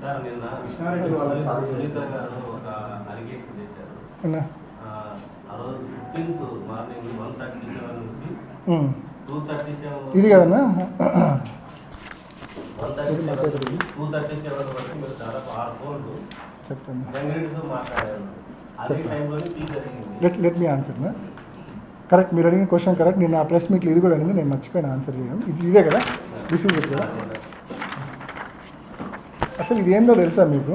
Sir నిన్న సునీత గారు ఒక అలిగేషన్ చేశారు. ఆ రోజు 15th మార్నింగ్ 1:37 నుంచి 2:37 ఇది కదన్నా 2:37 వరకు మీరు దాదాపు 6 ఫోన్లు చెప్తాను గంగిరెడ్డితో మాట్లాడారు. అదే టైంలోనే టీ జరిగింది. లెట్ మీ ఆన్సర్ నా కరెక్ట్. మీరు అడిగిన క్వశ్చన్ కరెక్ట్. నేను ఆ ప్రెస్ మీట్లో ఇది కూడా అడిగింది, నేను మర్చిపోయిన ఆన్సర్ చేయడం. ఇదే కదా, దిస్ ఈజ్ ఇట్ కదా. అసలు ఇది ఏందో తెలుసా మీకు?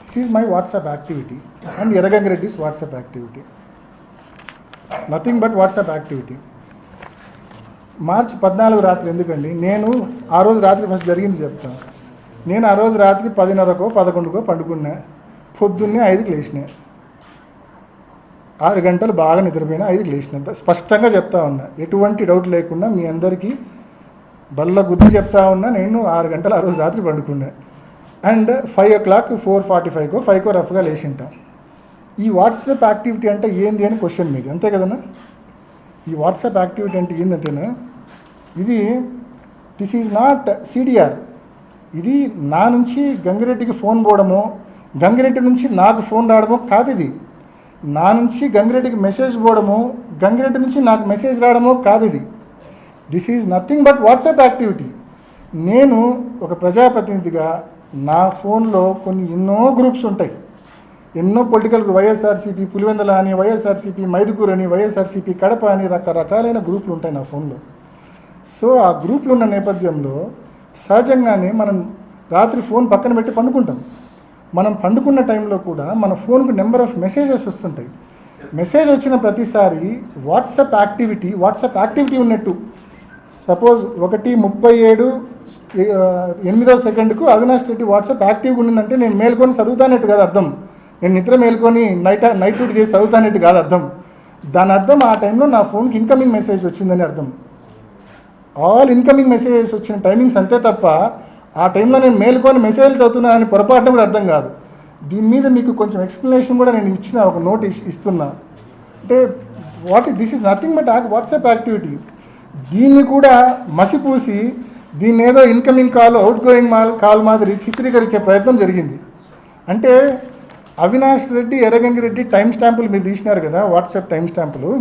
This is my WhatsApp activity and ఎర్రగంగిరెడ్డిస్ WhatsApp activity. Nothing but WhatsApp activity. March 14 రాత్రి ఎందుకండి, నేను ఆ రోజు రాత్రి ఫస్ట్ జరిగింది చెప్తాను. నేను ఆ రోజు రాత్రి 10:30కో 11కో పండుకున్నా. పొద్దున్నే 5కి లేచిన. 6 గంటలు బాగా నిద్రపోయినా 5కి లేచినంత స్పష్టంగా చెప్తా ఉన్నా, ఎటువంటి డౌట్ లేకుండా మీ అందరికీ బల్ల గుద్ది చెప్తా ఉన్నా. నేను 6 గంటలు ఆ రోజు రాత్రి పండుకున్నా. అండ్ 5 o'clock 4:45కో 5కో రఫ్గా లేచింటాం. ఈ వాట్సాప్ యాక్టివిటీ అంటే ఏంది అని క్వశ్చన్ మీది, అంతే కదన్నా? ఈ వాట్సాప్ యాక్టివిటీ అంటే ఏంటంటేనా, ఇది దిస్ ఈజ్ నాట్ సిడిఆర్. ఇది నా నుంచి గంగిరెడ్డికి ఫోన్ పోవడమో, గంగిరెడ్డి నుంచి నాకు ఫోన్ రావడమో కాదు. ఇది నా నుంచి గంగిరెడ్డికి మెసేజ్ పోవడమో, గంగిరెడ్డి నుంచి నాకు మెసేజ్ రావడమో కాదు. ఇది this is nothing but WhatsApp activity. నేను ఒక ప్రజాప్రతినిధిగా నా ఫోన్లో ఎన్నో గ్రూప్స్ ఉంటాయి. ఎన్నో పొలిటికల్ వైఎస్ఆర్సీపీ పులివెందుల అని, వైఎస్ఆర్సీపీ మైదుకూరు అని, వైఎస్ఆర్సీపీ కడప అని రకరకాలైన గ్రూపులు ఉంటాయి నా ఫోన్లో. సో ఆ గ్రూపులు ఉన్న నేపథ్యంలో సహజంగానే మనం రాత్రి ఫోన్ పక్కన పెట్టి పండుకుంటాం. మనం పండుకున్న టైంలో కూడా మన ఫోన్కు నెంబర్ ఆఫ్ మెసేజెస్ వస్తుంటాయి. మెసేజ్ వచ్చిన ప్రతిసారి వాట్సాప్ యాక్టివిటీ ఉన్నట్టు. సపోజ్ 1:37 8వ సెకండ్కు అవినాష్ రెడ్డి వాట్సాప్ యాక్టివ్గా ఉండిందంటే నేను మేల్కొని చదువుతానట్టు కాదు అర్థం. నేను నిద్ర మేల్కొని నైట్ డ్యూటీ చేసి చదువుతానట్టు కాదు అర్థం. దాని అర్థం ఆ టైంలో నా ఫోన్కి ఇన్కమింగ్ మెసేజ్ వచ్చిందని అర్థం. ఆల్ ఇన్కమింగ్ మెసేజెస్ వచ్చిన టైమింగ్స్ అంతే తప్ప ఆ టైంలో నేను మేల్కొని మెసేజ్లు చదువుతున్నా అని పొరపాటున కూడా అర్థం కాదు. దీని మీద మీకు కొంచెం ఎక్స్ప్లెనేషన్ కూడా నేను ఇచ్చిన, ఒక నోట్ ఇస్తున్నా. అంటే this is nothing but WhatsApp activity. దీన్ని కూడా మసిపూసి దీన్ని ఏదో incoming call, out going call మాదిరి చిత్రీకరించే ప్రయత్నం జరిగింది. అంటే అవినాష్ రెడ్డి, ఎర్రగంగిరెడ్డి టైం స్టాంపులు మీరు తీసినారు కదా, వాట్సాప్ టైం స్టాంపులు.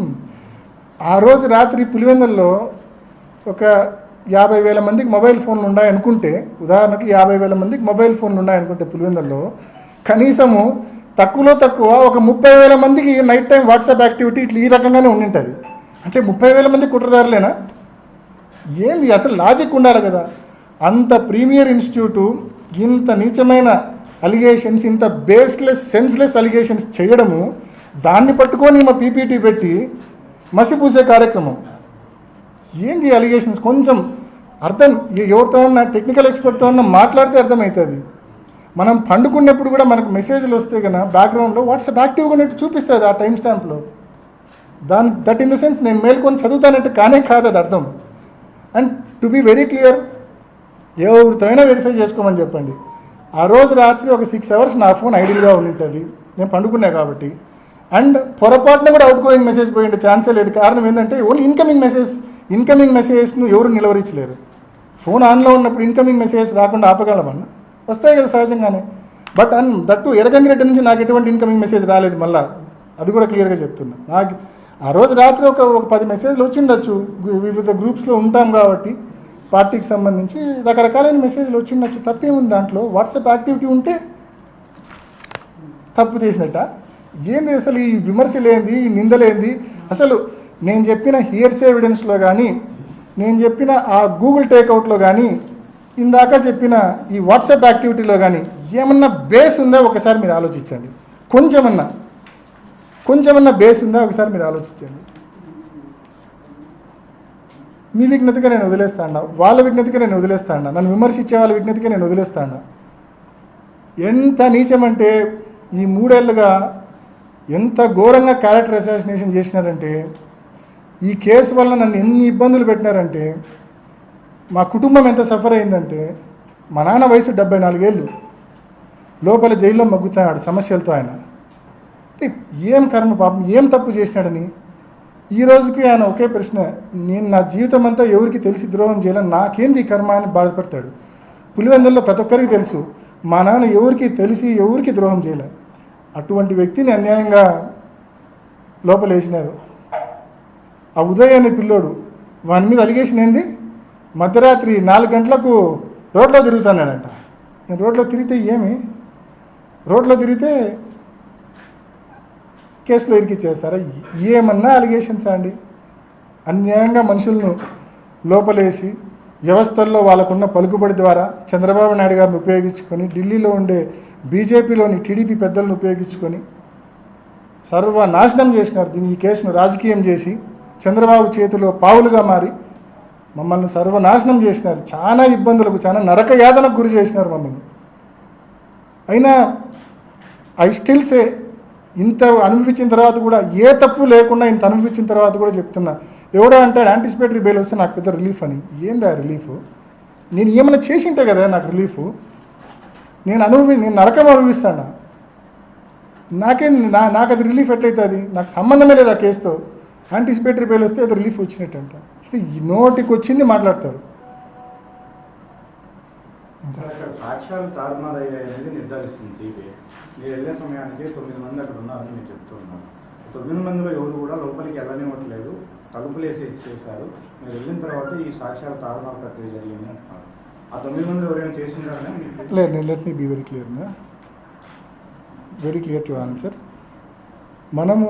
ఆ రోజు రాత్రి పులివెందుల్లో ఒక 50,000 మందికి మొబైల్ ఫోన్లు ఉన్నాయనుకుంటే, ఉదాహరణకి 50,000 మందికి మొబైల్ ఫోన్లు ఉన్నాయనుకుంటే పులివెందుల్లో కనీసము తక్కువ ఒక 30,000 మందికి నైట్ టైం వాట్సాప్ యాక్టివిటీ ఇట్లా ఈ రకంగానే ఉండింటుంది. అంటే 30,000 మంది కుట్రదారులేనా? ఏంది అసలు? లాజిక్ ఉండాలి కదా. అంత ప్రీమియర్ ఇన్స్టిట్యూటు ఇంత నీచమైన అలిగేషన్స్, ఇంత సెన్స్లెస్ అలిగేషన్స్ చేయడము, దాన్ని పట్టుకొని మా పీపీటీ పెట్టి మసిపూసే కార్యక్రమం. ఏంది అలిగేషన్స్? కొంచెం అర్థం, ఎవరితో అన్నా టెక్నికల్ ఎక్స్పర్ట్తో అన్నా మాట్లాడితే అర్థమవుతుంది. మనం పండుకున్నప్పుడు కూడా మనకు మెసేజ్లు వస్తే కన్నా బ్యాక్గ్రౌండ్లో వాట్సాప్ యాక్టివ్గా ఉన్నట్టు చూపిస్తుంది ఆ టైం స్టాంప్లో. దట్ ఇన్ ద సెన్స్ నేను మేల్కొని చదువుతానంటే కానే కాదు అది అర్థం. And to be very clear, ఎవరితో అయినా వెరిఫై చేసుకోమని చెప్పండి. ఆ రోజు రాత్రి ఒక 6 hours నా ఫోన్ ఐడియల్గా ఉంటుంది, నేను పండుకున్నా కాబట్టి. అండ్ పొరపాటున కూడా అవుట్ గోయింగ్ మెసేజ్ పోయిండే ఛాన్సే లేదు. కారణం ఏంటంటే ఓన్లీ ఇన్కమింగ్ మెసేజ్ను ఎవరు నిలవరించలేరు. ఫోన్ ఆన్లో ఉన్నప్పుడు ఇన్కమింగ్ మెసేజ్ రాకుండా ఆపగలమన్నా? వస్తాయి కదా సహజంగానే. బట్ దట్టు ఎర్రగంగిరెడ్డి నుంచి నాకు ఎటువంటి ఇన్కమింగ్ మెసేజ్ రాలేదు. మళ్ళీ అది కూడా క్లియర్గా చెప్తున్నా. నాకు ఆ రోజు రాత్రి ఒక 10 మెసేజ్లు వచ్చిండొచ్చు. వివిధ గ్రూప్స్లో ఉంటాం కాబట్టి పార్టీకి సంబంధించి రకరకాలైన మెసేజ్లు వచ్చిండొచ్చు. తప్పేముంది దాంట్లో? వాట్సాప్ యాక్టివిటీ ఉంటే తప్పు చేసినట్ట? ఏంది అసలు ఈ విమర్శలేంది, ఈ నిందలేంది? అసలు నేను చెప్పిన హియర్సే ఎవిడెన్స్లో కానీ, నేను చెప్పిన ఆ గూగుల్ టేక్అవుట్లో కానీ, ఇందాక చెప్పిన ఈ వాట్సాప్ యాక్టివిటీలో కానీ ఏమన్నా బేస్ ఉందా ఒకసారి మీరు ఆలోచించండి. కొంచెమన్నా బేస్ ఉందా ఒకసారి మీరు ఆలోచించండి. మీ విజ్ఞతగా నేను వదిలేస్తాను, వాళ్ళ విజ్ఞతగా నేను వదిలేస్తాను, నన్ను విమర్శించే వాళ్ళ విజ్ఞతగా నేను వదిలేస్తాను. ఎంత నీచమంటే ఈ 3 ఏళ్ళుగా ఎంత ఘోరంగా క్యారెక్టర్ అసాసినేషన్ చేసినారంటే, ఈ కేసు వల్ల నన్ను ఎన్ని ఇబ్బందులు పెట్టినారంటే, మా కుటుంబం ఎంత సఫర్ అయిందంటే, మా నాన్న వయసు 74 ఏళ్ళు, లోపల జైల్లో మగ్గుతున్నాడు సమస్యలతో. ఆయన ఏం కర్మ పాపం, ఏం తప్పు చేసినాడని ఈ రోజుకి ఆయన ఒకే ప్రశ్న, నేను నా జీవితం అంతా ఎవరికి తెలిసి ద్రోహం చేయాలని, నాకేంది ఈ కర్మ అని బాధపడతాడు. పులివెందుల్లో ప్రతి ఒక్కరికి తెలుసు మా నాన్న ఎవరికి తెలిసి ఎవరికి ద్రోహం చేయలే. అటువంటి వ్యక్తిని అన్యాయంగా లోపలేసినారు. ఆ ఉదయ్ అనే పిల్లోడు, వాని మీద అలిగేషన్ ఏంది, మధ్యరాత్రి 4 గంటలకు రోడ్లో తిరుగుతానంట. నేను రోడ్లో తిరిగితే రోడ్లో తిరిగితే కేసులో ఇరికిచ్చేస్తారా? ఏమన్నా అలిగేషన్సా అండి? అన్యాయంగా మనుషులను లోపలేసి వ్యవస్థల్లో వాళ్ళకున్న పలుకుబడి ద్వారా చంద్రబాబు నాయుడు గారిని ఉపయోగించుకొని, ఢిల్లీలో ఉండే బీజేపీలోని టీడీపీ పెద్దలను ఉపయోగించుకొని సర్వనాశనం చేసినారు. ఈ కేసును రాజకీయం చేసి చంద్రబాబు చేతిలో పావులుగా మారి మమ్మల్ని సర్వనాశనం చేసినారు. చాలా ఇబ్బందులకు, చాలా నరక యాతనకు గురి చేసినారు మమ్మల్ని. అయినా ఐ స్టిల్ సే, ఇంత అనుభవించిన తర్వాత కూడా, ఏ తప్పు లేకుండా ఇంత అనుభవించిన తర్వాత కూడా చెప్తున్నా, ఎవడో అంటాడు యాంటిసిపేటరీ బెయిల్ వస్తే నాకు పెద్ద రిలీఫ్ అని. ఏందా రిలీఫ్? నేను ఏమైనా చేసి ఉంటే కదా నాకు రిలీఫ్. నేను నరకం అనుభవిస్తాను. నాకు అది రిలీఫ్ ఎట్లయితుంది? నాకు సంబంధమే లేదు ఆ కేసుతో. యాంటిసిపేటరీ బెయిల్ వస్తే అది రిలీఫ్ వచ్చినట్టు అంట. ఈ నోటికి వచ్చింది మాట్లాడతారు. సాక్ష్యాలు తారుమారయ్యాయి అనేది నిర్ధారిస్తుంది సిబిఐ. మీరు వెళ్ళే సమయానికి 9 మంది అక్కడ ఉన్నారని మీరు చెప్తున్నారు. 9 మందిలో ఎవరు కూడా లోపలికి వెళ్ళనివ్వట్లేదు, తలుపులు వేసేసి చేశారు. మీరు వెళ్ళిన తర్వాత ఈ సాక్ష్యాలు తారుమారు ప్రక్రియ జరిగింది అంటున్నారు. ఆ 9 మంది ఎవరైనా చేసింటారని లేదు. నేను let me be very clear to answer. మనము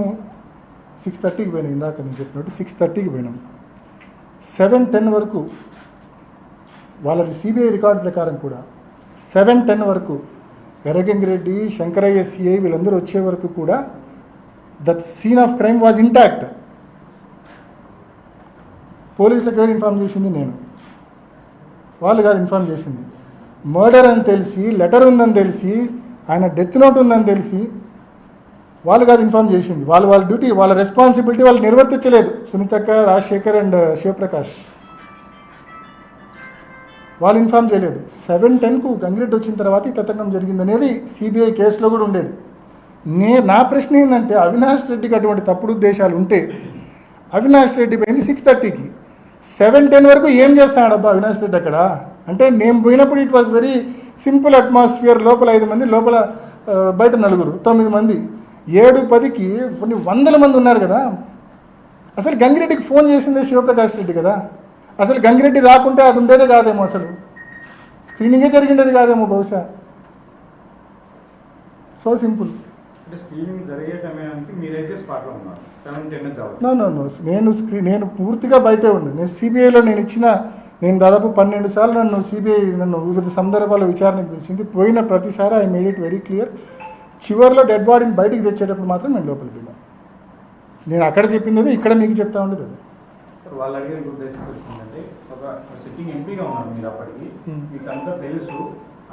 6:30కి పోయినాం. ఇందాక నేను చెప్పినట్టు 6:30కి పోయినాం. 7:10 వరకు వాళ్ళ సిబిఐ రికార్డు ప్రకారం కూడా 7:10 వరకు ఎర్రగంగిరెడ్డి, శంకరయ్య సిఐ వీళ్ళందరూ వచ్చే వరకు కూడా that scene of crime was intact. పోలీసులకు ఎవరు ఇన్ఫార్మ్ చేసింది? నేను. వాళ్ళు కాదు ఇన్ఫార్మ్ చేసింది. మర్డర్ అని తెలిసి, లెటర్ ఉందని తెలిసి, ఆయన డెత్ నోట్ ఉందని తెలిసి వాళ్ళు కాదు ఇన్ఫార్మ్ చేసింది. వాళ్ళ డ్యూటీ, వాళ్ళ రెస్పాన్సిబిలిటీ వాళ్ళు నిర్వర్తించలేదు. సునీతక్క, రాజశేఖర్ అండ్ శివప్రకాష్ వాళ్ళు ఇన్ఫార్మ్ చేయలేదు. 7:10కు గంగిరెడ్డి వచ్చిన తర్వాత ఈ తతంగం జరిగిందనేది సిబిఐ కేసులో కూడా ఉండేది. నా ప్రశ్న ఏంటంటే, అవినాష్ రెడ్డికి అటువంటి తప్పుడు ఉద్దేశాలు ఉంటే అవినాష్ రెడ్డి పోయింది 6:30కి. 7:10 వరకు ఏం చేస్తాడబ్బా అవినాష్ రెడ్డి అక్కడ? అంటే నేను పోయినప్పుడు it was very simple atmosphere. లోపల 5 మంది, లోపల బయట 4, 9 మంది. 7:10కి కొన్ని 100 మంది ఉన్నారు కదా. అసలు గంగిరెడ్డికి ఫోన్ చేసిందే శివప్రకాష్ రెడ్డి కదా. అసలు గంగిరెడ్డి రాకుంటే అది ఉండేదే కాదేమో, అసలు స్క్రీనింగే జరిగిండేది కాదేమో బహుశా. So simple. నేను పూర్తిగా బయటే ఉన్నాను. నేను సిబిఐలో నేను దాదాపు 12 సార్లు సిబిఐ నన్ను వివిధ సందర్భాల్లో విచారణకు పిలిచింది. పోయిన ప్రతిసారి I made it very clear. చివరిలో డెడ్ బాడీని బయటికి తెచ్చేటప్పుడు మాత్రం నేను లోపలికి వెళ్ళాను. నేను అక్కడ చెప్పింది ఇక్కడ మీకు చెప్తా ఉండేది అది. వాళ్ళు అడిగే ఉద్దేశం ఏంటంటే, ఒక సిట్టింగ్ ఎంపీగా ఉన్నారు మీరు అప్పటికి, మీకు అంతా తెలుసు.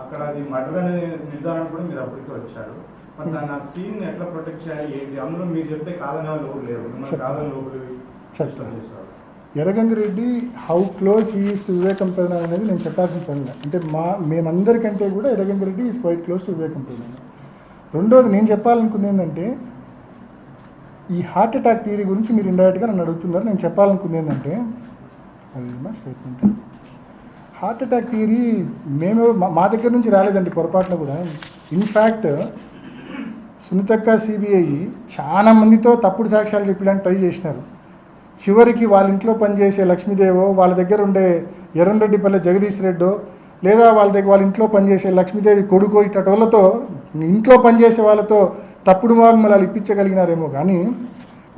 అక్కడ అది మర్డర్ అనే నిర్ధారణ కూడా మీరు అప్పటికే వచ్చారు. మరి దాన్ని ఆ సీన్ ఎట్లా ప్రొటెక్ట్ చేయాలి ఏంటి? అందులో మీరు చెప్తే కాదని వాళ్ళు ఎవరు లేరు. కాదని లోపలి చెప్తాను. Erra Gangi Reddy how close he is to వివేకం ప్రధాన అనేది నేను చెప్పాల్సిన పని లేదు. అంటే మేమందరికంటే కూడా Erra Gangi Reddy is quiet close to వివేకం ప్రధాన. రెండోది నేను చెప్పాలనుకుంది ఏంటంటే, ఈ హార్ట్ అటాక్ థియరీ గురించి మీరు ఇండైరెక్ట్గా నన్ను అడుగుతున్నారు. నేను చెప్పాలనుకుంది ఏంటంటే, అది మా స్టేట్మెంట్. హార్ట్ అటాక్ థియరీ మా దగ్గర నుంచి రాలేదండి పొరపాటున కూడా. ఇన్ఫ్యాక్ట్ సునీతక్క సిబిఐ చాలా మందితో తప్పుడు సాక్ష్యాలు చెప్పడానికి ట్రై చేసినారు. చివరికి వాళ్ళ ఇంట్లో పనిచేసే లక్ష్మీదేవో, వాళ్ళ దగ్గర ఉండే ఎర్రంరెడ్డిపల్లె జగదీష్ రెడ్డో, లేదా వాళ్ళ ఇంట్లో పనిచేసే లక్ష్మీదేవి కొడుకో ఇట్టటోళ్ళతో, ఇంట్లో పనిచేసే వాళ్ళతో తప్పుడు వాంగ్మూలాలు ఇప్పించగలిగినారేమో కానీ,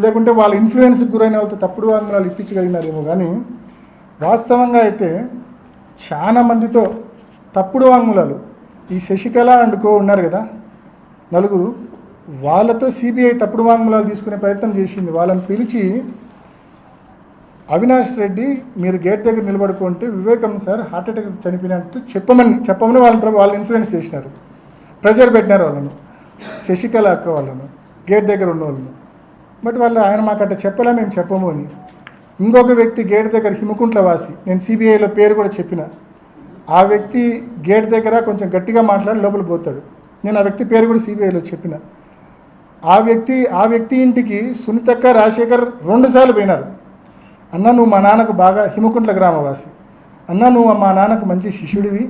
లేకుంటే వాళ్ళ ఇన్ఫ్లుయెన్స్కి గురైన వాళ్ళతో తప్పుడు వాంగ్మూలాలు ఇప్పించగలిగినారేమో కానీ, వాస్తవంగా అయితే చాలా మందితో తప్పుడు వాంగ్మూలాలు, ఈ శశికళ అండ్ కో ఉన్నారు కదా 4, వాళ్ళతో సిబిఐ తప్పుడు వాంగ్మూలాలు తీసుకునే ప్రయత్నం చేసింది. వాళ్ళని పిలిచి, అవినాష్ రెడ్డి మీరు గేట్ దగ్గర నిలబడుకుంటే వివేకం సార్ హార్ట్ అటాక్ చనిపోయినట్టు చెప్పమని వాళ్ళు ఇన్ఫ్లుయెన్స్ చేసినారు, ప్రెజర్ పెట్టినారు వాళ్ళను, శశికళ అక్క వాళ్ళను, గేట్ దగ్గర ఉన్న వాళ్ళను. బట్ ఆయన మాకట్ట చెప్పలే, మేము చెప్పము అని. ఇంకొక వ్యక్తి గేట్ దగ్గర హిమకుంట్ల వాసి, నేను సిబిఐలో పేరు కూడా చెప్పిన, ఆ వ్యక్తి గేట్ దగ్గర కొంచెం గట్టిగా మాట్లాడి లోపల పోతాడు. నేను ఆ వ్యక్తి పేరు కూడా సిబిఐలో చెప్పిన. ఆ వ్యక్తి ఇంటికి సునీతక్క, రాజశేఖర్ 2 సార్లు పోయినారు. అన్న నువ్వు మా నాన్నకు బాగా, హిమకుంట్ల గ్రామవాసి, అన్న నువ్వు మా నాన్నకు మంచి శిష్యుడివి,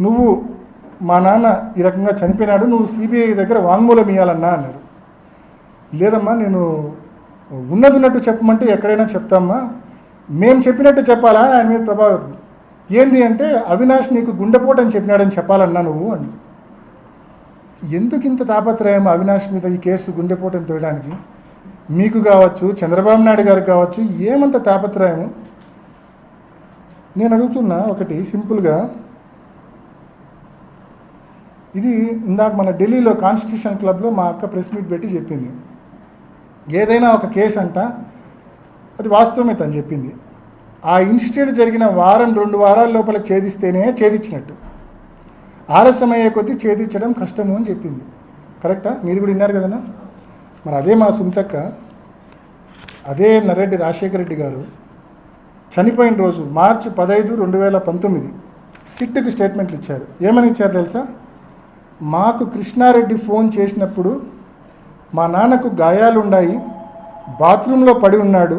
నువ్వు మా నాన్న ఈ రకంగా చనిపోయినాడు, నువ్వు సిబిఐ దగ్గర వాంగ్మూలం ఇవ్వాలన్నా అన్నారు. లేదమ్మా, నేను ఉన్నట్టు చెప్పమంటే ఎక్కడైనా చెప్తామ్మా, మేము చెప్పినట్టు చెప్పాలా అని ఆయన మీద ప్రభావితం. ఏంది అంటే అవినాష్ నీకు గుండెపోటు అని చెప్పినాడని చెప్పాలన్నా నువ్వు అని. ఎందుకు ఇంత తాపత్రయం అవినాష్ మీద ఈ కేసు గుండెపోటుని తోయడానికి? మీకు కావచ్చు, చంద్రబాబు నాయుడు గారికి కావచ్చు, ఏమంత తాపత్రయము? నేను అడుగుతున్నా ఒకటి సింపుల్గా, ఇది ఇందాక మన ఢిల్లీలో కాన్స్టిట్యూషన్ క్లబ్లో మా అక్క ప్రెస్ మీట్ పెట్టి చెప్పింది. ఏదైనా ఒక కేసు అంట అది వాస్తవమే తను చెప్పింది. ఆ ఇన్సిడెంట్ జరిగిన వారం 2 వారాల లోపల ఛేదిస్తేనే ఛేదించినట్టు, ఆలస్యం అయ్యే కొద్దీ ఛేదించడం కష్టము అని చెప్పింది. కరెక్టా? మీరు కూడా విన్నారు కదన్నా. మరి అదే మా సుంతక్క, అదే నర్రెడ్డి రాజశేఖర రెడ్డి గారు చనిపోయిన రోజు మార్చి 15, 2019 సిట్కి స్టేట్మెంట్లు ఇచ్చారు. ఏమని ఇచ్చారు తెలుసా? మాకు కృష్ణారెడ్డి ఫోన్ చేసినప్పుడు మా నాన్నకు గాయాలున్నాయి, బాత్రూంలో పడి ఉన్నాడు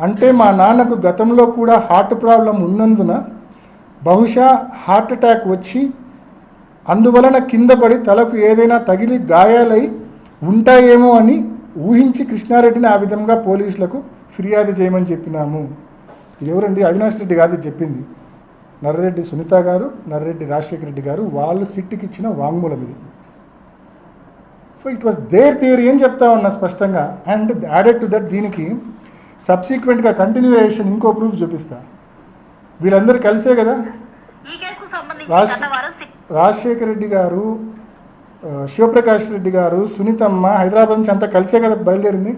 అంటే మా నాన్నకు గతంలో కూడా హార్ట్ ప్రాబ్లం ఉన్నందున బహుశా హార్ట్ అటాక్ వచ్చి అందువలన కింద పడి తలకు ఏదైనా తగిలి గాయాలై ఉంటాయేమో అని ఊహించి కృష్ణారెడ్డిని ఆ విధంగా పోలీసులకు ఫిర్యాదు చేయమని చెప్పినాము. ఇది ఎవరండి? అవినాష్ రెడ్డి కాదు చెప్పింది, నర్రెడ్డి సునీత గారు, నర్రెడ్డి రాజశేఖర రెడ్డి గారు. వాళ్ళు సిట్కి ఇచ్చిన వాంగ్మూలం ఇది. So it was their theory అని చెప్తా ఉన్నా స్పష్టంగా. అండ్ యాడెడ్ టు దట్ దీనికి సబ్సిక్వెంట్గా కంటిన్యూయేషన్ ఇంకో ప్రూఫ్ చూపిస్తా. వీళ్ళందరూ కలిసే కదా రాజశేఖర రెడ్డి గారు, శివప్రకాష్ రెడ్డి గారు, సునీతమ్మ హైదరాబాద్ నుంచి అంతా కలిసే కదా బయలుదేరింది.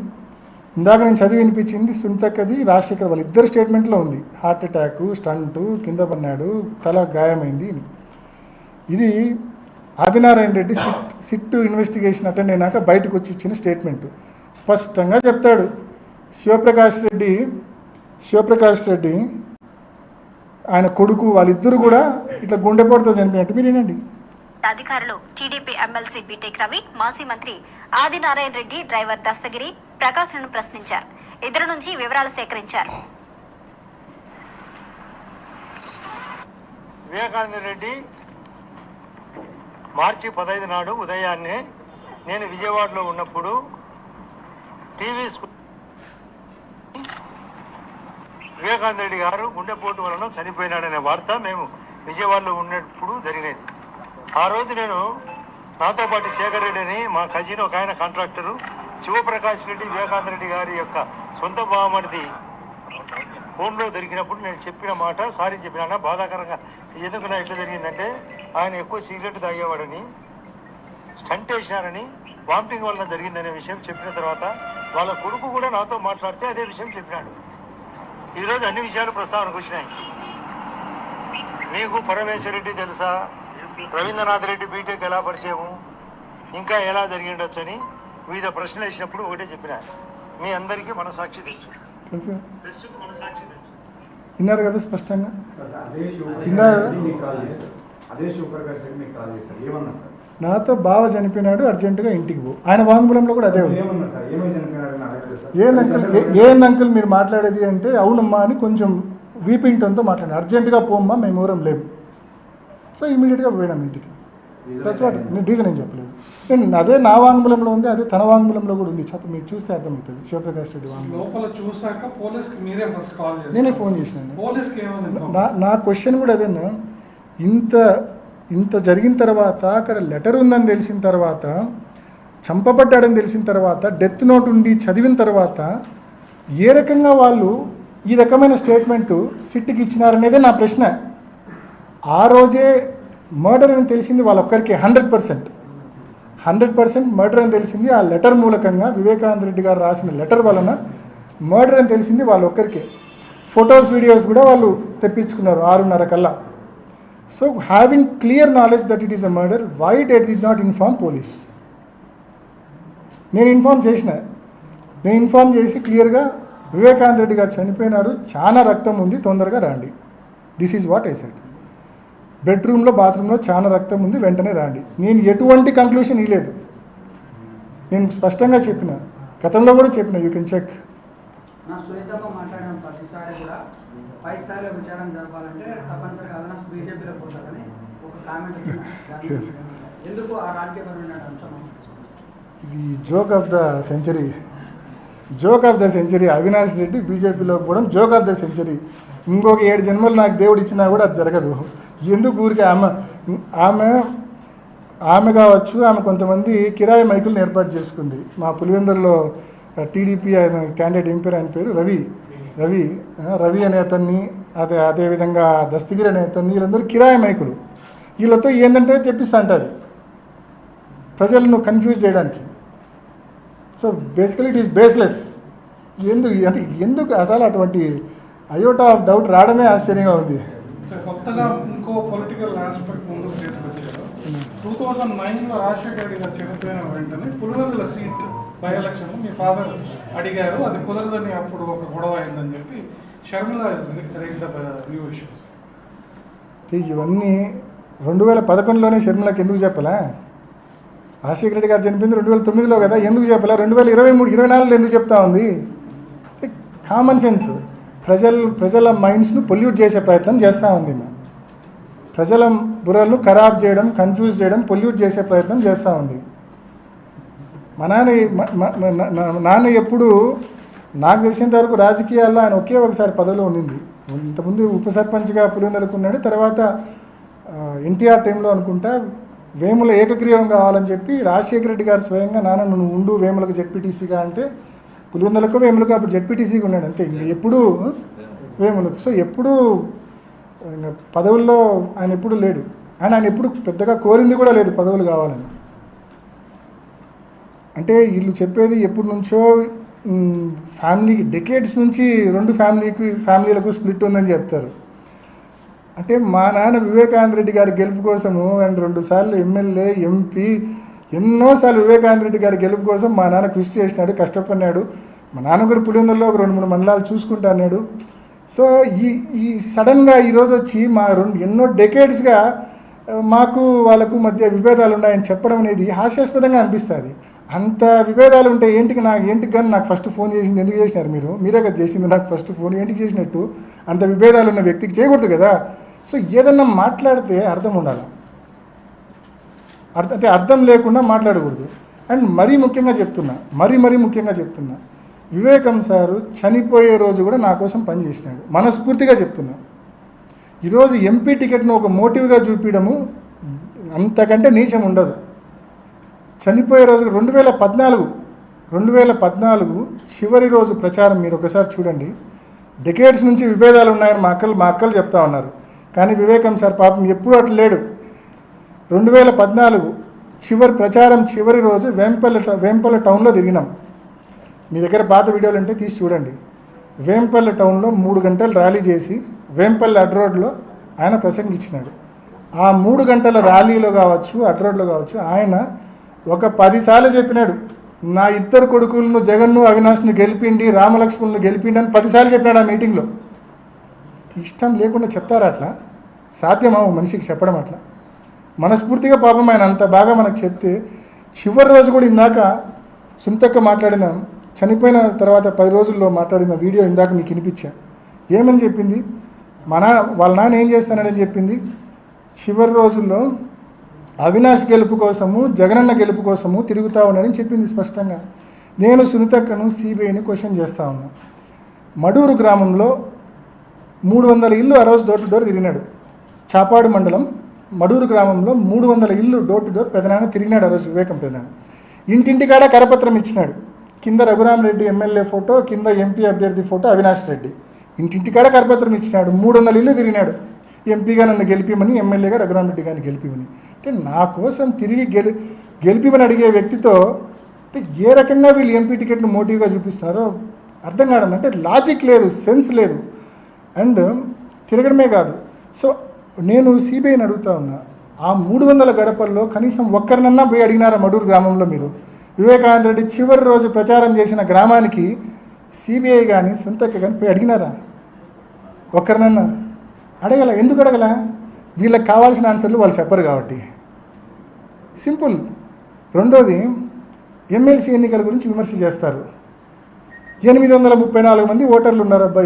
ఇందాక నేను చదివి వినిపించింది సునీతక్కది, రాజశేఖర్ వాళ్ళ ఇద్దరు స్టేట్మెంట్లో ఉంది. హార్ట్ అటాక్, స్టంటు, కింద పడినాడు, తల గాయమైంది. ఇది Adinarayana Reddy SIT investigation attend అయినాక బయటకు వచ్చి ఇచ్చిన స్టేట్మెంటు. స్పష్టంగా చెప్తాడు. శివప్రకాష్ రెడ్డి ఆయన కొడుకు వాళ్ళిద్దరు కూడా ఇట్లా గుండెపోటుతో చనిపోయినట్టు మీరు వినండి. అధికారులు టీడీపీ ఎమ్మెల్సీ బీటెక్ రవి, మాజీ మంత్రి ఆదినారాయణ రెడ్డి, డ్రైవర్ దస్తగిరి ప్రకాశ్ను ప్రశ్నించారు. ఇద్దరు నుంచి వివరాలు సేకరించారు. వివేకానంద రెడ్డి మార్చి 15 నాడు ఉదయాన్నే నేను విజయవాడలో ఉన్నప్పుడు టీవీ వివేకానంద రెడ్డి గారు గుండెపోటు వలన చనిపోయినాడనే వార్త మేము విజయవాడలో ఉన్నప్పుడు జరిగినది. ఆ రోజు నేను నాతో పాటు శేఖర్ రెడ్డి అని మా కజిన్ ఒక ఆయన కాంట్రాక్టరు, శివప్రకాష్ రెడ్డి వివేకానంద రెడ్డి గారి యొక్క సొంత బావమరిది ఫోన్లో దొరికినప్పుడు నేను చెప్పిన మాట సారీ చెప్పినా బాధాకరంగా. ఎందుకు నా ఇట్లా జరిగిందంటే ఆయన ఎక్కువ సిగరెట్ తాగేవాడని, స్టంట్ వేసినారని, వామిటింగ్ వల్ల జరిగిందనే విషయం చెప్పిన తర్వాత వాళ్ళ కొడుకు కూడా నాతో మాట్లాడితే అదే విషయం చెప్పినాడు. ఈరోజు అన్ని విషయాలు ప్రస్తావనకు వచ్చినాయి. మీకు పరమేశ్వరరెడ్డి తెలుసా, రవీంద్రనాథ్ రెడ్డి బీటెక్ ఎలా పరిచయము, ఇంకా ఎలా జరిగిండొచ్చు అని వివిధ ప్రశ్నలు వేసినప్పుడు ఒకటే చెప్పిన, మీ అందరికీ మనసాక్షి తెలుసు, మనసాక్షి తెలుసు. విన్నారు కదా స్పష్టంగా. నాతో బావ చనిపోయినాడు, అర్జెంటుగా ఇంటికి పో. ఆయన వాంగ్మూలంలో కూడా అదే ఉంది. ఏందంకుల్ మీరు మాట్లాడేది అంటే అవునమ్మా అని కొంచెం వీపింగ్టన్తో మాట్లాడాను. అర్జెంటుగా పోమ్మా, మేము ఊరం లేము. సో ఇమీడియట్గా పోయినాం ఇంటికి. That's what. నేను రీజన్ ఏం చెప్పలేదు. నేను అదే నా వాంగ్మూలంలో ఉంది, అదే తన వాంగ్మూలంలో కూడా ఉంది. మీరు చూస్తే అర్థమవుతుంది. శివప్రకాష్ రెడ్డి నేనే ఫోన్ చేసినాను. నా క్వశ్చన్ కూడా అదేనా, ఇంత జరిగిన తర్వాత అక్కడ లెటర్ ఉందని తెలిసిన తర్వాత, చంపబడ్డాడని తెలిసిన తర్వాత, డెత్ నోట్ ఉండి చదివిన తర్వాత ఏ రకంగా వాళ్ళు ఈ రకమైన స్టేట్మెంటు సిట్కి ఇచ్చినారనేదే నా ప్రశ్న. ఆ రోజే మర్డర్ అని తెలిసింది వాళ్ళొక్కరికి 100% మర్డర్ అని తెలిసింది. ఆ లెటర్ మూలకంగా వివేకానంద రెడ్డి గారు రాసిన లెటర్ వలన మర్డర్ అని తెలిసింది వాళ్ళొక్కరికే. ఫొటోస్, వీడియోస్ కూడా వాళ్ళు తెప్పించుకున్నారు 6:30 కల్లా. So having clear knowledge that it is a murder, why they did not inform police? నేను ఇన్ఫార్మ్ చేసి క్లియర్గా వివేకానంద రెడ్డి గారు చనిపోయినారు, చాలా రక్తం ఉంది, తొందరగా రండి. This is what I said. బెడ్రూమ్లో, బాత్రూంలో చాలా రక్తం ఉంది, వెంటనే రండి. నేను ఎటువంటి కంక్లూషన్ ఇవ్వలేదు. నేను స్పష్టంగా చెప్పిన, గతంలో కూడా చెప్పిన, యూ కెన్ చెక్. సునీతమ్మ మాట్లాడిన ప్రతిసారి కూడా 5 స్థాయిలో విచారణ జరపాలంటే తప్పనిసరిగా అవినాష్ బీజేపీలో పోతారని ఒక కామెంట్ ఎందుకు ఆ రాజకీయపరమైన అంశం? ఇది joke of the century Avinash Reddy బీజేపీలో పోవడం జోక్ ఆఫ్ ద సెంచరీ. ఇంకొక 7 జన్మలు నాకు దేవుడు ఇచ్చినా కూడా అది జరగదు. ఎందుకు ఊరికి ఆమె కావచ్చు, ఆమె కొంతమంది కిరాయి మైకులను ఏర్పాటు చేసుకుంది. మా పులివెందుల్లో టీడీపీ ఆయన క్యాండిడేట్ ఏం పేరు, ఆయన పేరు రవి అనే అతన్ని, అదేవిధంగా దస్తగిరి అనే అతన్ని, వీళ్ళందరూ కిరాయి మైకులు. వీళ్ళతో ఏంటంటే చెప్పిస్తా అంటారు ప్రజలను కన్ఫ్యూజ్ చేయడానికి. So basically it is baseless. ఎందుకు అసలు అటువంటి అయోటా ఆఫ్ డౌట్ రావడమే ఆశ్చర్యంగా ఉంది. కొత్తగా ఇంకో పొలిటికల్ ఆస్పెక్ట్ ముందుకు తీసుకొచ్చారు. 2009లో రాజశేఖర రెడ్డి గారు చనిపోయిన వెంటనే Pulivendula seat by election me father అడిగారు, అది కుదరదని అప్పుడు ఒక గొడవ అయిందని చెప్పి షర్మిల న్యూ ఇష్యూస్. ఇవన్నీ 2011లోనే షర్మిలకి ఎందుకు చెప్పలే? రాజశేఖర రెడ్డి గారు చనిపోయింది 2009లో కదా, ఎందుకు చెప్పలే? 2023, 24లో ఎందుకు చెప్తా ఉంది? Common sense. ప్రజల మైండ్స్ను పొల్యూట్ చేసే ప్రయత్నం చేస్తూ ఉంది. ప్రజల బుర్రలను ఖరాబ్ చేయడం, కన్ఫ్యూజ్ చేయడం, పొల్యూట్ చేసే ప్రయత్నం చేస్తూ ఉంది. మా నాన్న ఎప్పుడు నాకు తెలిసినంత వరకు రాజకీయాల్లో ఆయన ఒకే ఒకసారి పదవిలో ఉండింది. ఇంతకుముందు ఉప సర్పంచ్గా పులివెందులకు ఉన్నాడు. తర్వాత ఎన్టీఆర్ టైంలో అనుకుంటా వేముల ఏకగ్రీవం కావాలని చెప్పి రాజశేఖర రెడ్డి గారు స్వయంగా నాన్న నువ్వు ఉండు వేములకు జెడ్పీటీసీగా అంటే పులివెందులకు వేములకు అప్పుడు జెడ్పీటీసీగా ఉన్నాడు అంతే. ఇంక ఎప్పుడు వేములకు. సో ఎప్పుడు ఇంకా పదవుల్లో ఆయన ఎప్పుడు లేడు. ఆయన ఎప్పుడు పెద్దగా కోరింది కూడా లేదు పదవులు కావాలని. అంటే వీళ్ళు చెప్పేది ఎప్పటి నుంచో ఫ్యామిలీకి డెకేడ్స్ నుంచి 2 ఫ్యామిలీలకు స్ప్లిట్ ఉందని చెప్తారు. అంటే మా నాన్న వివేకానంద రెడ్డి గారి గెలుపు కోసము అండ్ 2 సార్లు ఎమ్మెల్యే, ఎంపీ, ఎన్నోసార్లు వివేకానంద రెడ్డి గారి గెలుపు కోసం మా నాన్న కృషి చేసినాడు, కష్టపడినాడు. మా నాన్న కూడా పులివెందుల్లో ఒక 2-3 మండలాలు చూసుకుంటా అన్నాడు. సో ఈ సడన్గా ఈరోజు వచ్చి మా ఎన్నో డెకేడ్స్గా మాకు వాళ్ళకు మధ్య విభేదాలు ఉన్నాయని చెప్పడం అనేది హాస్యాస్పదంగా అనిపిస్తుంది. అంత విభేదాలు ఉంటే ఏంటికి కానీ నాకు ఫస్ట్ ఫోన్ చేసింది ఎందుకు చేసినారు? మీరే కదా చేసింది నాకు ఫస్ట్ ఫోన్. ఏంటికి చేసినట్టు? అంత విభేదాలు ఉన్న వ్యక్తికి చేయకూడదు కదా. సో ఏదన్నా మాట్లాడితే అర్థం ఉండాలి, అంటే అర్థం లేకుండా మాట్లాడకూడదు. అండ్ మరీ ముఖ్యంగా చెప్తున్నా వివేకం సారు చనిపోయే రోజు కూడా నా కోసం పనిచేసినాడు. మనస్ఫూర్తిగా చెప్తున్నా. ఈరోజు ఎంపీ టికెట్ను ఒక మోటివ్గా చూపించడము అంతకంటే నీచం ఉండదు. చనిపోయే రోజు 2014 చివరి రోజు ప్రచారం మీరు ఒకసారి చూడండి. డెకేడ్స్ నుంచి విభేదాలు ఉన్నాయని మా అక్కలు చెప్తా ఉన్నారు. కానీ వివేకం సార్ పాపం ఎప్పుడూ అట్లా లేడు. 2014 ప్రచారం చివరి రోజు వేంపల్లి టౌన్లో తిరిగినాం. మీ దగ్గర పాత వీడియోలు ఉంటే తీసి చూడండి. వేంపల్లి టౌన్లో 3 గంటలు ర్యాలీ చేసి వేంపల్లి అడ్ రోడ్లో ఆయన ప్రసంగించినాడు. ఆ 3 గంటల ర్యాలీలో కావచ్చు, అడ్ రోడ్లో కావచ్చు, ఆయన ఒక 10 సార్లు చెప్పినాడు నా 2 కొడుకులను జగన్ను అవినాష్ను గెలిపిండి, రామలక్ష్మణ్ను గెలిపిండి అని 10 సార్లు చెప్పినాడు ఆ మీటింగ్లో. ఇష్టం లేకుండా చెప్తారా? అట్లా సాధ్యమా మనిషికి చెప్పడం? అట్లా మనస్ఫూర్తిగా పాపం ఆయన అంత బాగా మనకు చెప్తే చివరి రోజు కూడా ఇందాక సుంతక్క మాట్లాడిన చనిపోయిన తర్వాత 10 రోజుల్లో మాట్లాడిన వీడియో ఇందాక మీకు వినిపించా. ఏమని చెప్పింది? వాళ్ళ నాన్న ఏం చేస్తానని చెప్పింది? చివరి రోజుల్లో అవినాష్ గెలుపు కోసము, జగనన్న గెలుపు కోసము తిరుగుతూ ఉన్నానని చెప్పింది స్పష్టంగా. నేను సునీతక్కను సిబిఐని క్వశ్చన్ చేస్తూ ఉన్నా. మడూరు గ్రామంలో 300 ఇల్లు ఆ రోజు డోర్ టు డోర్ తిరిగినాడు. చాపాడు మండలం మడూరు గ్రామంలో 300 ఇల్లు డోర్ టు డోర్ పెదనాన్న తిరిగినాడు ఆ రోజు వివేకం పెదనాన్న. ఇంటింటికాడ కరపత్రం ఇచ్చినాడు. కింద రఘురామరెడ్డి ఎమ్మెల్యే ఫోటో, కింద ఎంపీ అభ్యర్థి ఫోటో అవినాష్ రెడ్డి. ఇంటింటికాడ కరపత్రం ఇచ్చినాడు. 300 ఇల్లు తిరిగినాడు. ఎంపీగా నన్ను గెలిపిమని, ఎమ్మెల్యేగా రఘురామరెడ్డి గారిని గెలిపిమని. అంటే నా కోసం తిరిగి గెలిపిమని అడిగే వ్యక్తితో అంటే ఏ రకంగా వీళ్ళు ఎంపీ టికెట్ను మోటివ్గా చూపిస్తున్నారో అర్థం కావడం. అంటే లాజిక్ లేదు, సెన్స్ లేదు. అండ్ తిరగడమే కాదు. సో నేను సిబిఐని అడుగుతా ఉన్నా, ఆ 300 గడపల్లో కనీసం ఒక్కరినన్నా పోయి అడిగినారా మడూరు గ్రామంలో? మీరు వివేకానంద రెడ్డి చివరి రోజు ప్రచారం చేసిన గ్రామానికి సిబిఐ కానీ సొంతక్క కానీ పోయి అడిగినారా? ఒక్కరినన్నా అడగల. ఎందుకు అడగల? వీళ్ళకి కావాల్సిన ఆన్సర్లు వాళ్ళు చెప్పరు కాబట్టి. సింపుల్. రెండోది, ఎమ్మెల్సీ ఎన్నికల గురించి విమర్శ చేస్తారు. 834 మంది ఓటర్లు ఉన్నారు అబ్బా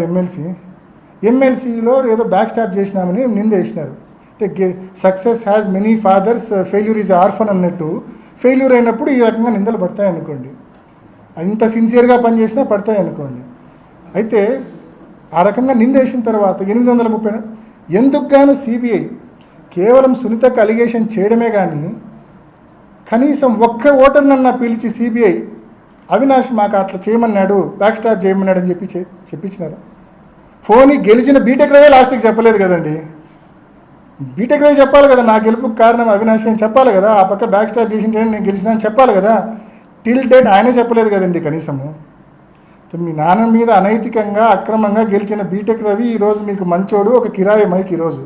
ఎమ్మెల్సీలో ఏదో బ్యాక్ స్టాప్ చేసినామని నింద వేసినారు. అంటే success has many fathers, failure is orphan అన్నట్టు ఫెయిల్యూర్ అయినప్పుడు ఈ రకంగా నిందలు పడతాయి అనుకోండి. ఇంత సిన్సియర్గా పనిచేసినా పడతాయి అనుకోండి. అయితే ఆ రకంగా నిందేసిన తర్వాత 830 ఎందుకు గాను సిబిఐ కేవలం సునీతకు అలిగేషన్ చేయడమే కానీ కనీసం ఒక్క ఓటర్నన్నా పిలిచి సిబిఐ అవినాష్ మాకు అట్లా చేయమన్నాడు, బ్యాక్ స్టాప్ చేయమన్నాడు అని చెప్పించినారు. ఫోన్ గెలిచిన బీటెక్ రవే లాస్ట్కి చెప్పలేదు కదండి. బీటెక్ రవి చెప్పాలి కదా, నా గెలుపుకు కారణం అవినాష్ అని చెప్పాలి కదా. ఆ పక్క బ్యాక్ స్టాప్ చేసింటే నేను గెలిచినా అని చెప్పాలి కదా. టిల్ డేట్ ఆయనే చెప్పలేదు కదండి కనీసము. మీ నాన్న మీద అనైతికంగా అక్రమంగా గెలిచిన బీటెక్ రవి ఈరోజు మీకు మంచోడు, ఒక కిరాయి మైక్. ఈరోజు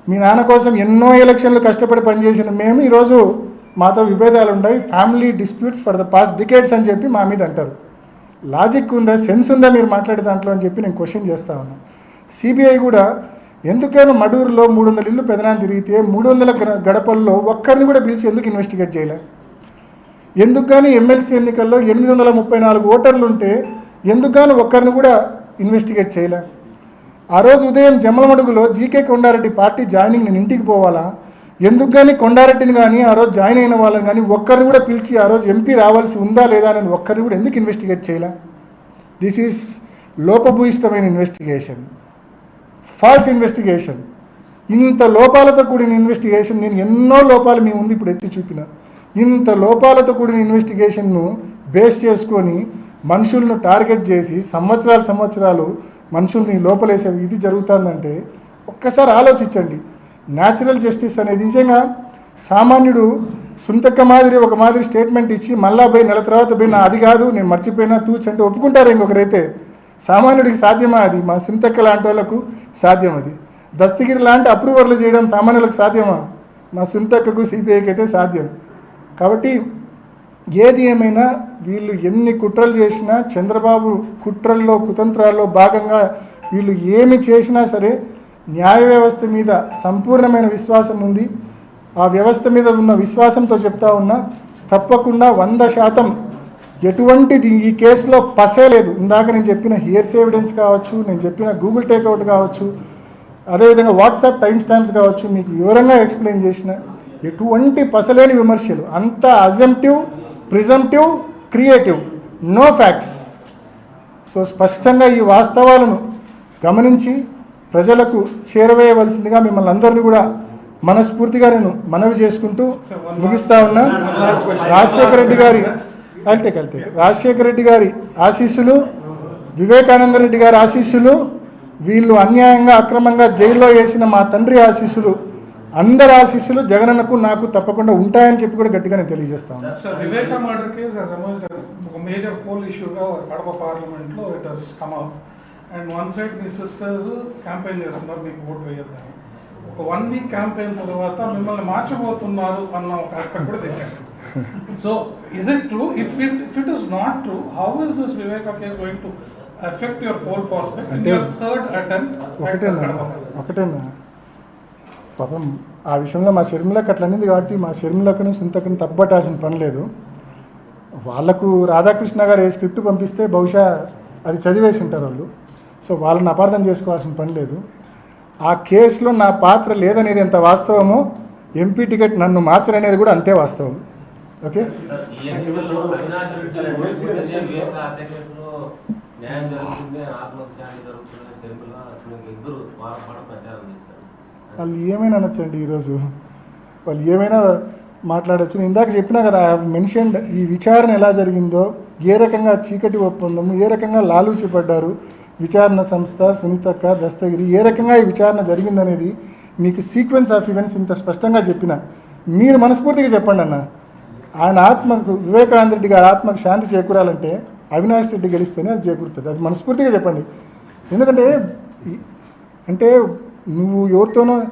మీ నాన్న కోసం ఎన్నో ఎలక్షన్లు కష్టపడి పనిచేసిన మేము ఈరోజు మాతో విభేదాలు ఉన్నాయి, family disputes for the past decades అని చెప్పి మా మీద అంటారు. లాజిక్ ఉందా, సెన్స్ ఉందా మీరు మాట్లాడే దాంట్లో అని చెప్పి నేను క్వశ్చన్ చేస్తా ఉన్నా. సిబిఐ కూడా ఎందుకైనా మడూరులో 300 ఇళ్ళు పెదనాన్ని తిరిగితే 300 గడపల్లో ఒక్కరిని కూడా పిలిచి ఎందుకు ఇన్వెస్టిగేట్ చేయలే? ఎందుకు కానీ ఎమ్మెల్సీ ఎన్నికల్లో 834 ఓటర్లు ఉంటే ఎందుకు కానీ ఒక్కరిని కూడా ఇన్వెస్టిగేట్ చేయలే? ఆ రోజు ఉదయం జమ్మలమడుగులో జీకే కొండారెడ్డి పార్టీ జాయినింగ్ నేను ఇంటికి పోవాలా, ఎందుకు కానీ కొండారెడ్డిని కానీ ఆ రోజు జాయిన్ అయిన వాళ్ళని కానీ ఒక్కరిని కూడా పిలిచి ఆ రోజు ఎంపీ రావాల్సి ఉందా లేదా అనేది ఒక్కరిని కూడా ఎందుకు ఇన్వెస్టిగేట్ చేయలే? దిస్ ఈజ్ లోపభూయిష్టమైన ఇన్వెస్టిగేషన్, ఫాల్స్ ఇన్వెస్టిగేషన్. ఇంత లోపాలతో కూడిన ఇన్వెస్టిగేషన్ నేను ఎన్నో లోపాలు మీ ముందు ఇప్పుడు ఎత్తి చూపిన. ఇంత లోపాలతో కూడిన ఇన్వెస్టిగేషన్ను బేస్ చేసుకొని మనుషులను టార్గెట్ చేసి సంవత్సరాలు మనుషుల్ని లోపలేసే ఇది జరుగుతుందంటే ఒక్కసారి ఆలోచించండి. న్యాచురల్ జస్టిస్ అనేది నిజంగా సామాన్యుడు సుంతక్క మాదిరి ఒక మాదిరి స్టేట్మెంట్ ఇచ్చి మళ్ళా పోయి నెల తర్వాత పోయి నా అది కాదు నేను మర్చిపోయినా తూచి అంటే ఒప్పుకుంటారు. ఇంకొకరైతే సామాన్యుడికి సాధ్యమా? అది మా సుంతక్క లాంటి వాళ్ళకు సాధ్యం. అది దస్తగిరి లాంటి అప్రూవర్లు చేయడం సామాన్యులకు సాధ్యమా? మా సుంతక్కకు సిపిఐకి అయితే సాధ్యం. కాబట్టి ఏది ఏమైనా వీళ్ళు ఎన్ని కుట్రలు చేసినా, చంద్రబాబు కుట్రల్లో కుతంత్రాల్లో భాగంగా వీళ్ళు ఏమి చేసినా సరే న్యాయ వ్యవస్థ మీద సంపూర్ణమైన విశ్వాసం ఉంది. ఆ వ్యవస్థ మీద ఉన్న విశ్వాసంతో చెప్తా ఉన్నా, తప్పకుండా 100% ఎటువంటిది ఈ కేసులో పసే లేదు. ఇందాక నేను చెప్పిన హియర్స్ ఎవిడెన్స్ కావచ్చు, నేను చెప్పిన గూగుల్ టేక్అవుట్ కావచ్చు, అదేవిధంగా వాట్సాప్ టైం స్టాంప్స్ కావచ్చు, మీకు వివరంగా ఎక్స్ప్లెయిన్ చేసిన ఎటువంటి పసలేని విమర్శలు, అంతా assumptive, presumptive, creative, no facts. So స్పష్టంగా ఈ వాస్తవాలను గమనించి ప్రజలకు చేరవేయవలసిందిగా మిమ్మల్ని అందరినీ కూడా మనస్ఫూర్తిగా నేను మనవి చేసుకుంటూ ముగిస్తా ఉన్నా. రాజశేఖర రెడ్డి గారి ఆశీస్సులు, వివేకానంద రెడ్డి గారి ఆశీస్సులు, వీళ్ళు అన్యాయంగా అక్రమంగా జైల్లో వేసిన మా తండ్రి ఆశీస్సులు, అందరి ఆశీస్సులు జగనన్నకు నాకు తప్పకుండా ఉంటాయని చెప్పి కూడా గట్టిగా నేను తెలియజేస్తాను. Viveka murder case has emerged as ఒక మేజర్ పోల్ ఇష్యూగా కడప పార్లమెంట్లో it has come up. And one side మీ సిస్టర్స్ క్యాంపెయిన్ చేస్తున్నారు మీకు ఓటు వేయొద్దని. ఒక 1 వీక్ క్యాంపెయిన్ తర్వాత మిమ్మల్ని మార్చబోతున్నారు అన్న ఒక ఆస్పెక్ట్ కూడా తెచ్చారు. So is it true? If it is not true, how is this Viveka case going to affect your poll prospects in your third attempt? ఒకటేనా పాపం ఆ విషయంలో మా షర్మిలకు అట్లా అనింది కాబట్టి మా షర్మిలకును సుంతకును తప్పబట్టాల్సిన పని లేదు. వాళ్లకు రాధాకృష్ణ గారు ఏ స్క్రిప్ట్ పంపిస్తే బహుశా అది చదివేసి ఉంటారు వాళ్ళు. సో వాళ్ళని అపార్థం చేసుకోవాల్సిన పని లేదు. ఆ కేసులో నా పాత్ర లేదనేది ఎంత వాస్తవమో ఎంపీ టికెట్ నన్ను మార్చరనేది కూడా అంతే వాస్తవం. ఓకే, వాళ్ళు ఏమైనా అనొచ్చండి. ఈరోజు వాళ్ళు ఏమైనా మాట్లాడచ్చు. నేను ఇందాక చెప్పినా కదా, ఐ హావ్ మెన్షన్డ్ ఈ విచారణ ఎలా జరిగిందో, ఏ రకంగా చీకటి ఒప్పందము, ఏ రకంగా లాలూచి పడ్డారు విచారణ సంస్థ, సునీతక్క, దస్తగిరి, ఏ రకంగా ఈ విచారణ జరిగిందనేది మీకు సీక్వెన్స్ ఆఫ్ ఈవెంట్స్ ఇంత స్పష్టంగా చెప్పిన. మీరు మనస్ఫూర్తిగా చెప్పండి అన్న, ఆయన ఆత్మకు, వివేకానంద రెడ్డి గారి ఆత్మకు శాంతి చేకూరాలంటే అవినాష్ రెడ్డి గెలిస్తేనే అది చేకూరుతుంది. అది మనస్ఫూర్తిగా చెప్పండి. ఎందుకంటే నువ్వు ఎవరితోనో